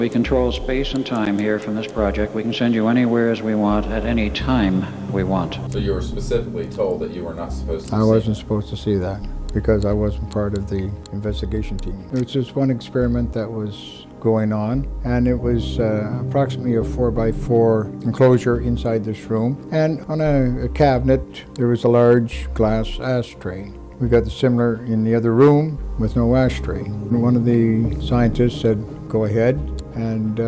We control space and time here from this project. We can send you anywhere as we want, at any time we want. So you were specifically told that you were not supposed to I wasn't supposed to see that because I wasn't part of the investigation team. It was just one experiment that was going on, and it was approximately a 4x4 enclosure inside this room. And on a cabinet, there was a large glass ashtray. We got the similar in the other room with no ashtray. And one of the scientists said, "Go ahead," and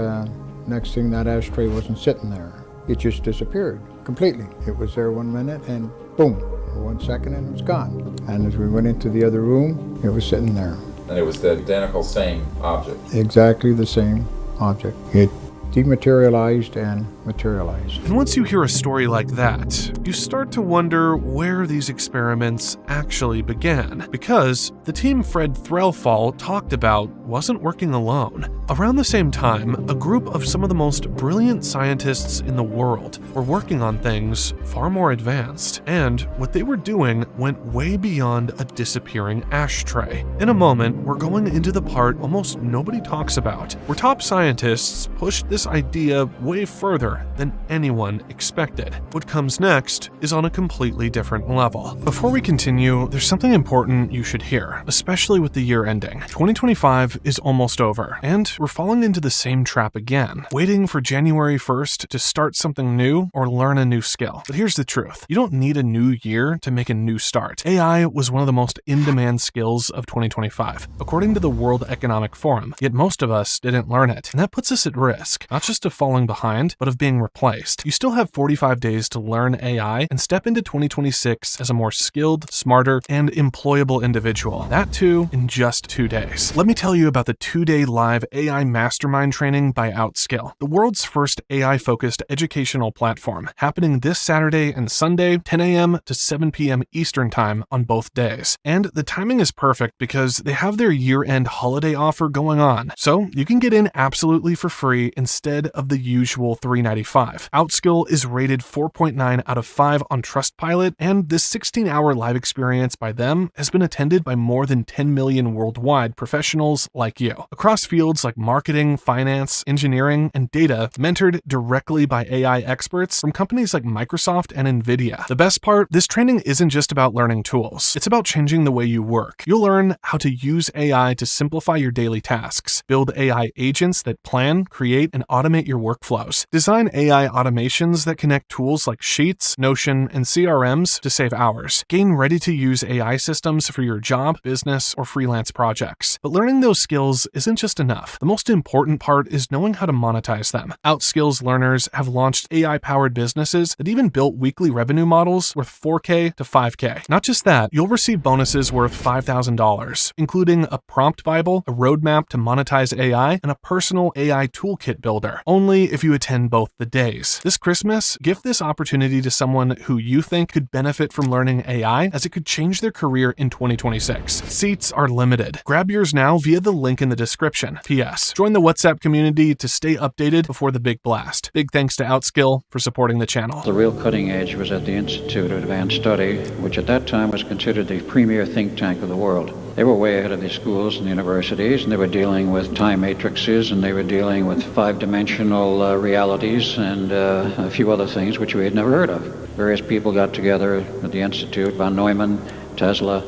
next thing, that ashtray wasn't sitting there. It just disappeared completely. It was there 1 minute and boom, 1 second and it was gone. And as we went into the other room, it was sitting there. And it was the identical same object. Exactly the same object. It dematerialized and materialized. And once you hear a story like that, you start to wonder where these experiments actually began, because the team Fred Threlfall talked about wasn't working alone. Around the same time, a group of some of the most brilliant scientists in the world were working on things far more advanced, and what they were doing went way beyond a disappearing ashtray. In a moment, we're going into the part almost nobody talks about, where top scientists pushed this idea way further than anyone expected. What comes next is on a completely different level. Before we continue, there's something important you should hear, especially with the year ending. 2025 is almost over, and we're falling into the same trap again, waiting for January 1st to start something new or learn a new skill. But here's the truth. You don't need a new year to make a new start. AI was one of the most in-demand skills of 2025, according to the World Economic Forum, yet most of us didn't learn it, and that puts us at risk, not just of falling behind, but of being replaced. You still have 45 days to learn AI and step into 2026 as a more skilled, smarter, and employable individual. That too in just 2 days. Let me tell you about the 2-day live AI mastermind training by Outskill, the world's first AI-focused educational platform, happening this Saturday and Sunday, 10 a.m. to 7 p.m. Eastern Time on both days. And the timing is perfect because they have their year-end holiday offer going on, so you can get in absolutely for free instead of the usual $395. Outskill is rated 4.9 out of 5 on Trustpilot, and this 16-hour live experience by them has been attended by more than 10 million worldwide professionals like you, across fields like marketing, finance, engineering, and data, mentored directly by AI experts from companies like Microsoft and NVIDIA. The best part, this training isn't just about learning tools. It's about changing the way you work. You'll learn how to use AI to simplify your daily tasks, build AI agents that plan, create, and automate your workflows, design AI automations that connect tools like Sheets, Notion, and CRMs to save hours, gain ready-to-use AI systems for your job, business, or freelance projects. But learning those skills isn't just enough. The most important part is knowing how to monetize them. Outskills learners have launched AI-powered businesses that even built weekly revenue models worth $4K to $5K. Not just that, you'll receive bonuses worth $5,000, including a prompt Bible, a roadmap to monetize AI, and a personal AI toolkit builder, only if you attend both the days. This Christmas, gift this opportunity to someone who you think could benefit from learning AI, as it could change their career in 2026. Seats are limited. Grab yours now via the link in the description. P.S. Join the WhatsApp community to stay updated before the big blast. Big thanks to Outskill for supporting the channel. The real cutting edge was at the Institute of Advanced Study, which at that time was considered the premier think tank of the world. They were way ahead of the schools and the universities, and they were dealing with time matrices, and they were dealing with five-dimensional realities, and a few other things which we had never heard of. Various people got together at the Institute, von Neumann, Tesla,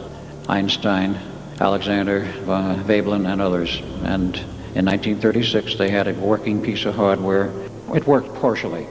Einstein, Alexander, Veblen, and others. And in 1936, they had a working piece of hardware. It worked partially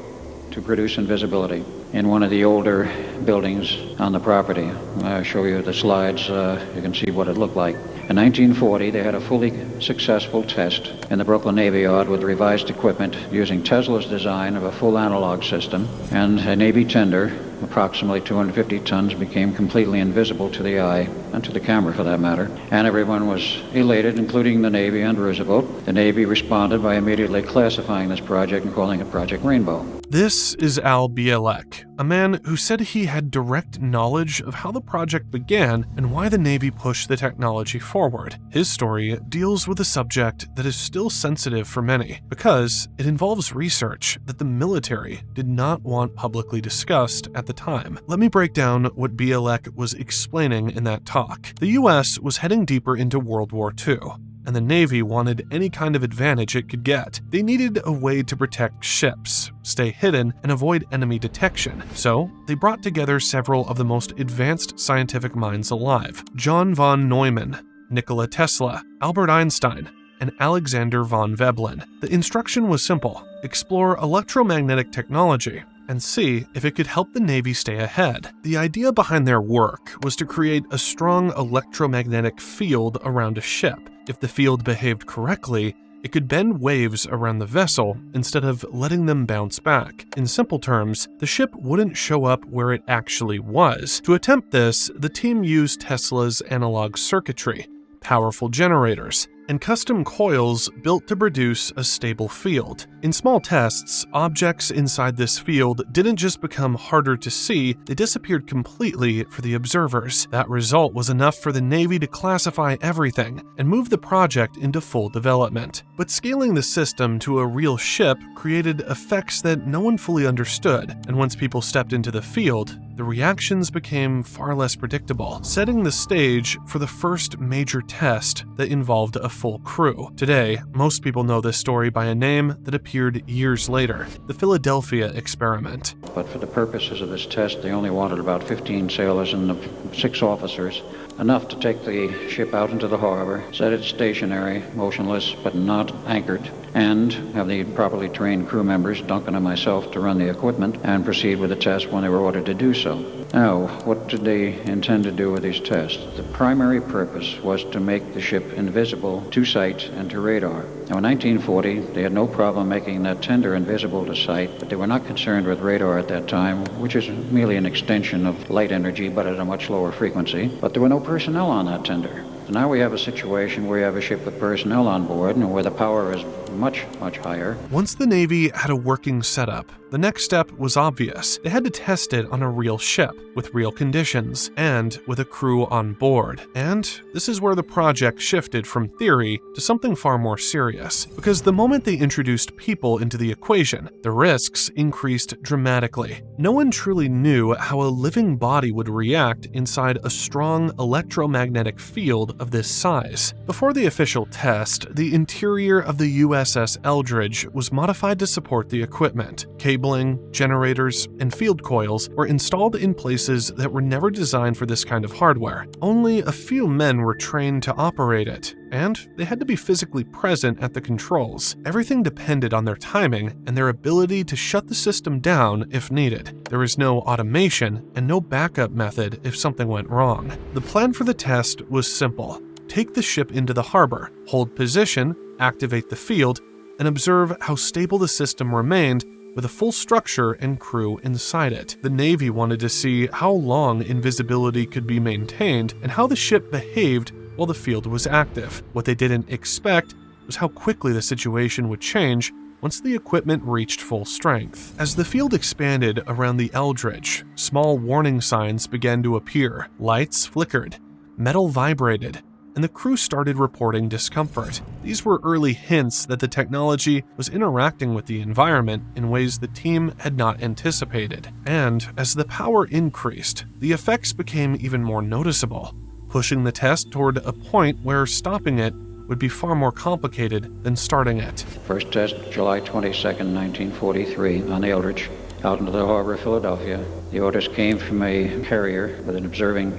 to produce invisibility in one of the older buildings on the property. I'll show you the slides. You can see what it looked like. In 1940, they had a fully successful test in the Brooklyn Navy Yard with revised equipment using Tesla's design of a full analog system, and a Navy tender, approximately 250 tons, became completely invisible to the eye, and to the camera for that matter, and everyone was elated, including the Navy and Roosevelt. The Navy responded by immediately classifying this project and calling it Project Rainbow. This is Al Bielek, a man who said he had direct knowledge of how the project began and why the Navy pushed the technology forward. His story deals with a subject that is still sensitive for many because it involves research that the military did not want publicly discussed at the time. Let me break down what Bielek was explaining in that talk. The US was heading deeper into World War II. and the Navy wanted any kind of advantage it could get. They needed a way to protect ships, stay hidden, and avoid enemy detection. So they brought together several of the most advanced scientific minds alive: John von Neumann, Nikola Tesla, Albert Einstein, and Alexander von Veblen. The instruction was simple: explore electromagnetic technology and see if it could help the Navy stay ahead. The idea behind their work was to create a strong electromagnetic field around a ship. If the field behaved correctly, it could bend waves around the vessel instead of letting them bounce back. In simple terms, the ship wouldn't show up where it actually was. To attempt this, the team used Tesla's analog circuitry, powerful generators, and custom coils built to produce a stable field. In small tests, objects inside this field didn't just become harder to see, they disappeared completely for the observers. That result was enough for the Navy to classify everything and move the project into full development. But scaling the system to a real ship created effects that no one fully understood, and once people stepped into the field, the reactions became far less predictable, setting the stage for the first major test that involved a full crew. Today, most people know this story by a name that appeared years later: the Philadelphia experiment. But for the purposes of this test, they only wanted about 15 sailors and 6 officers, enough to take the ship out into the harbor, set it stationary, motionless but not anchored, and have the properly trained crew members, Duncan and myself, to run the equipment and proceed with the test when they were ordered to do so. Now, what did they intend to do with these tests? The primary purpose was to make the ship invisible to sight and to radar. Now, in 1940, they had no problem making that tender invisible to sight, but they were not concerned with radar at that time, which is merely an extension of light energy, but at a much lower frequency. But there were no personnel on that tender. So now we have a situation where you have a ship with personnel on board and where the power is much, much higher. Once the Navy had a working setup, the next step was obvious. They had to test it on a real ship, with real conditions, and with a crew on board. And this is where the project shifted from theory to something far more serious. Because the moment they introduced people into the equation, the risks increased dramatically. No one truly knew how a living body would react inside a strong electromagnetic field of this size. Before the official test, the interior of the USS Eldridge was modified to support the equipment. Cabling, generators, and field coils were installed in places that were never designed for this kind of hardware. Only a few men were trained to operate it, and they had to be physically present at the controls. Everything depended on their timing and their ability to shut the system down if needed. There was no automation and no backup method if something went wrong. The plan for the test was simple: take the ship into the harbor, hold position, activate the field, and observe how stable the system remained with a full structure and crew inside it. The Navy wanted to see how long invisibility could be maintained and how the ship behaved while the field was active. What they didn't expect was how quickly the situation would change once the equipment reached full strength. As the field expanded around the Eldridge, small warning signs began to appear. Lights flickered, metal vibrated, and the crew started reporting discomfort. These were early hints that the technology was interacting with the environment in ways the team had not anticipated. And as the power increased, the effects became even more noticeable, pushing the test toward a point where stopping it would be far more complicated than starting it. First test, July 22nd, 1943, on the Eldridge, out into the harbor of Philadelphia. The orders came from a carrier with an observing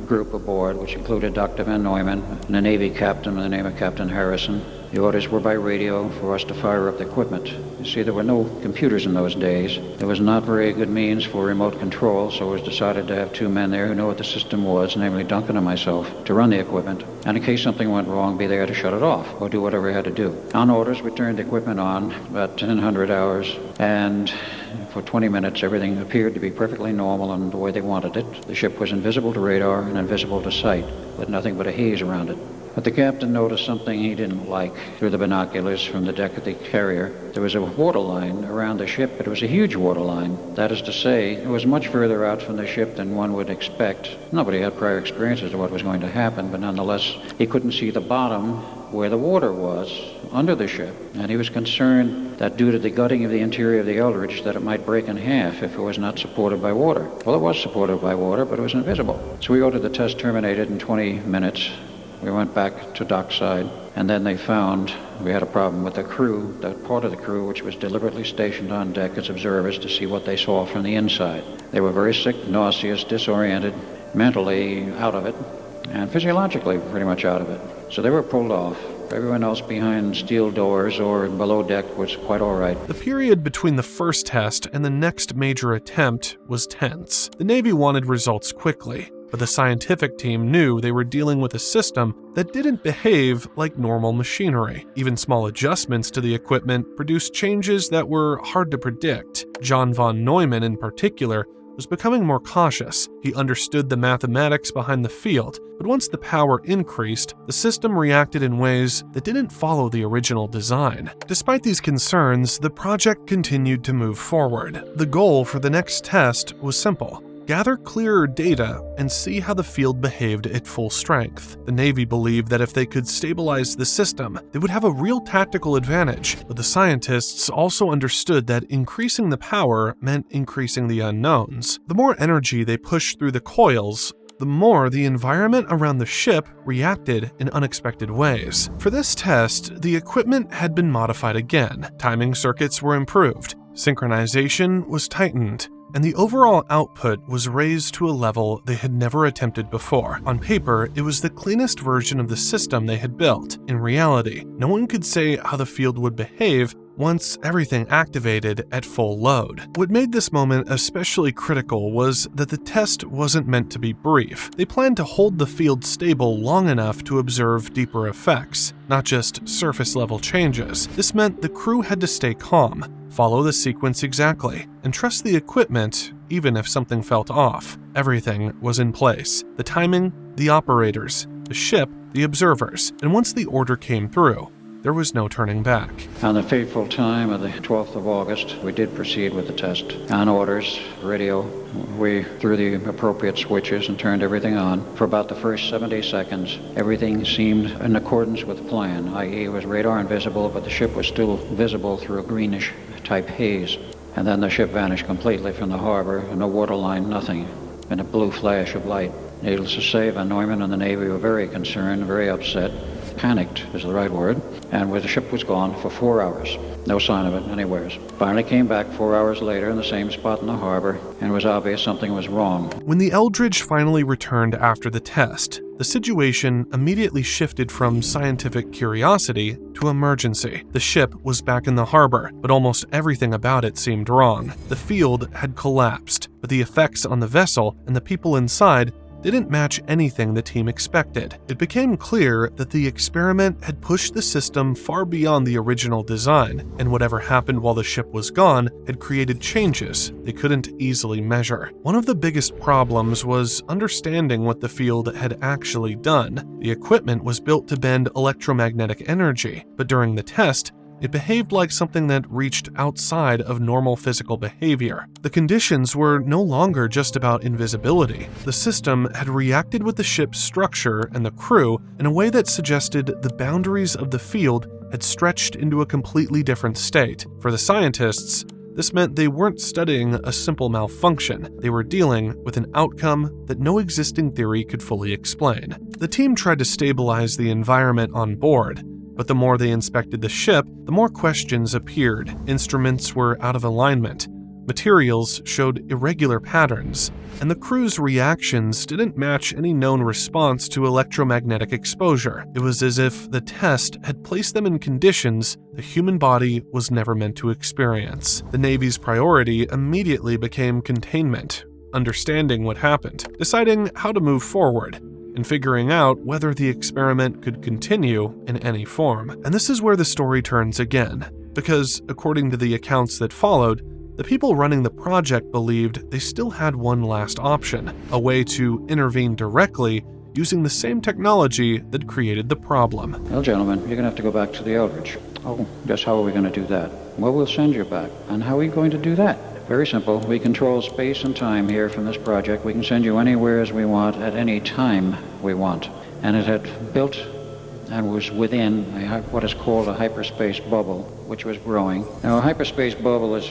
group aboard, which included Dr. Van Neumann and a Navy captain by the name of Captain Harrison. The orders were by radio for us to fire up the equipment. You see, there were no computers in those days. There was not very good means for remote control, so it was decided to have 2 men there who knew what the system was, namely Duncan and myself, to run the equipment, and in case something went wrong, be there to shut it off or do whatever we had to do. On orders, we turned the equipment on about 1000 hours, and for 20 minutes, everything appeared to be perfectly normal and the way they wanted it. The ship was invisible to radar and invisible to sight, with nothing but a haze around it. But the captain noticed something he didn't like through the binoculars from the deck of the carrier. There was a water line around the ship, but it was a huge water line. That is to say, it was much further out from the ship than one would expect. Nobody had prior experience as to what was going to happen, but nonetheless, he couldn't see the bottom where the water was under the ship, and he was concerned that due to the gutting of the interior of the Eldridge that it might break in half if it was not supported by water. Well, it was supported by water, but it was invisible. So we ordered the test terminated in 20 minutes, We went back to dockside, and then they found we had a problem with the crew, that part of the crew which was deliberately stationed on deck as observers to see what they saw from the inside. They were very sick, nauseous, disoriented, mentally out of it, and physiologically pretty much out of it. So they were pulled off. Everyone else behind steel doors or below deck was quite all right. The period between the first test and the next major attempt was tense. The Navy wanted results quickly, but the scientific team knew they were dealing with a system that didn't behave like normal machinery. Even small adjustments to the equipment produced changes that were hard to predict. John von Neumann, in particular, was becoming more cautious. He understood the mathematics behind the field, but once the power increased, the system reacted in ways that didn't follow the original design. Despite these concerns, the project continued to move forward. The goal for the next test was simple: gather clearer data and see how the field behaved at full strength. The Navy believed that if they could stabilize the system, they would have a real tactical advantage, but the scientists also understood that increasing the power meant increasing the unknowns. The more energy they pushed through the coils, the more the environment around the ship reacted in unexpected ways. For this test, the equipment had been modified again. Timing circuits were improved, synchronization was tightened, and the overall output was raised to a level they had never attempted before. On paper, it was the cleanest version of the system they had built. In reality, no one could say how the field would behave once everything activated at full load. What made this moment especially critical was that the test wasn't meant to be brief. They planned to hold the field stable long enough to observe deeper effects, not just surface-level changes. This meant the crew had to stay calm, follow the sequence exactly, and trust the equipment even if something felt off. Everything was in place: the timing, the operators, the ship, the observers, and once the order came through, there was no turning back. On the fateful time of the 12th of August, we did proceed with the test. On orders, radio, we threw the appropriate switches and turned everything on. For about the first 70 seconds, everything seemed in accordance with plan, i.e. it was radar invisible, but the ship was still visible through a greenish type haze. And then the ship vanished completely from the harbor, no waterline, nothing, and a blue flash of light. Needless to say, von Neumann and the Navy were very concerned, very upset. Panicked is the right word, and where the ship was gone for 4 hours. No sign of it anywheres. Finally came back 4 hours later in the same spot in the harbor, and it was obvious something was wrong. When the Eldridge finally returned after the test, the situation immediately shifted from scientific curiosity to emergency. The ship was back in the harbor, but almost everything about it seemed wrong. The field had collapsed, but the effects on the vessel and the people inside didn't match anything the team expected. It became clear that the experiment had pushed the system far beyond the original design, and whatever happened while the ship was gone had created changes they couldn't easily measure. One of the biggest problems was understanding what the field had actually done. The equipment was built to bend electromagnetic energy, but during the test, it behaved like something that reached outside of normal physical behavior. The conditions were no longer just about invisibility. The system had reacted with the ship's structure and the crew in a way that suggested the boundaries of the field had stretched into a completely different state. For the scientists, this meant they weren't studying a simple malfunction. They were dealing with an outcome that no existing theory could fully explain. The team tried to stabilize the environment on board, but the more they inspected the ship, the more questions appeared. Instruments were out of alignment, materials showed irregular patterns, and the crew's reactions didn't match any known response to electromagnetic exposure. It was as if the test had placed them in conditions the human body was never meant to experience. The Navy's priority immediately became containment, understanding what happened, deciding how to move forward, and figuring out whether the experiment could continue in any form. And this is where the story turns again, because according to the accounts that followed, the people running the project believed they still had one last option, a way to intervene directly using the same technology that created the problem. Well, gentlemen, you're going to have to go back to the Eldridge. Oh, just how are we going to do that? Well, we'll send you back. And how are we going to do that? Very simple. We control space and time here from this project. We can send you anywhere as we want at any time we want. And it had built and was within what is called a hyperspace bubble, which was growing. Now, a hyperspace bubble is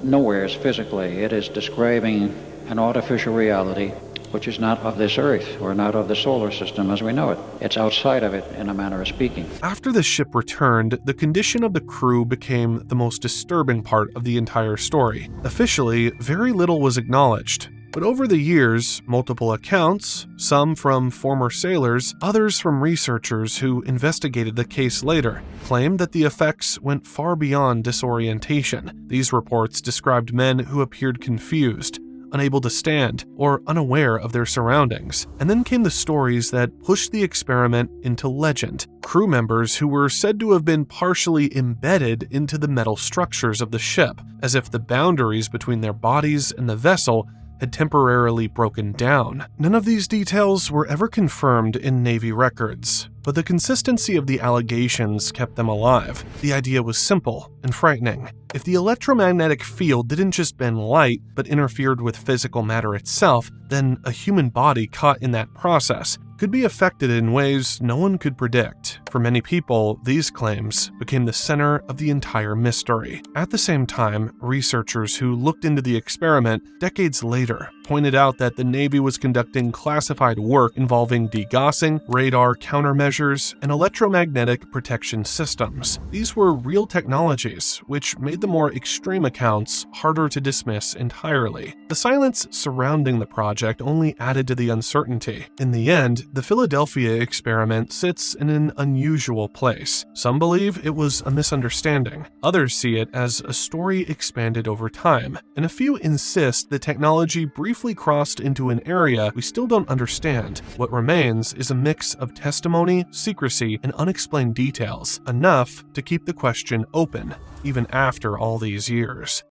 nowhere physically. It is describing an artificial reality which is not of this Earth or not of the solar system as we know it. It's outside of it, in a manner of speaking. After the ship returned, the condition of the crew became the most disturbing part of the entire story. Officially, very little was acknowledged. But over the years, multiple accounts, some from former sailors, others from researchers who investigated the case later, claimed that the effects went far beyond disorientation. These reports described men who appeared confused, unable to stand, or unaware of their surroundings. And then came the stories that pushed the experiment into legend. Crew members who were said to have been partially embedded into the metal structures of the ship, as if the boundaries between their bodies and the vessel had temporarily broken down. None of these details were ever confirmed in Navy records, but the consistency of the allegations kept them alive. The idea was simple and frightening. If the electromagnetic field didn't just bend light, but interfered with physical matter itself, then a human body caught in that process could be affected in ways no one could predict. For many people, these claims became the center of the entire mystery. At the same time, researchers who looked into the experiment decades later pointed out that the Navy was conducting classified work involving degaussing, radar countermeasures, and electromagnetic protection systems. These were real technologies, which made the more extreme accounts harder to dismiss entirely. The silence surrounding the project only added to the uncertainty. In the end, the Philadelphia experiment sits in an unusual place. Some believe it was a misunderstanding. Others see it as a story expanded over time. And a few insist the technology briefly crossed into an area we still don't understand. What remains is a mix of testimony, secrecy, and unexplained details, enough to keep the question open, even after all these years.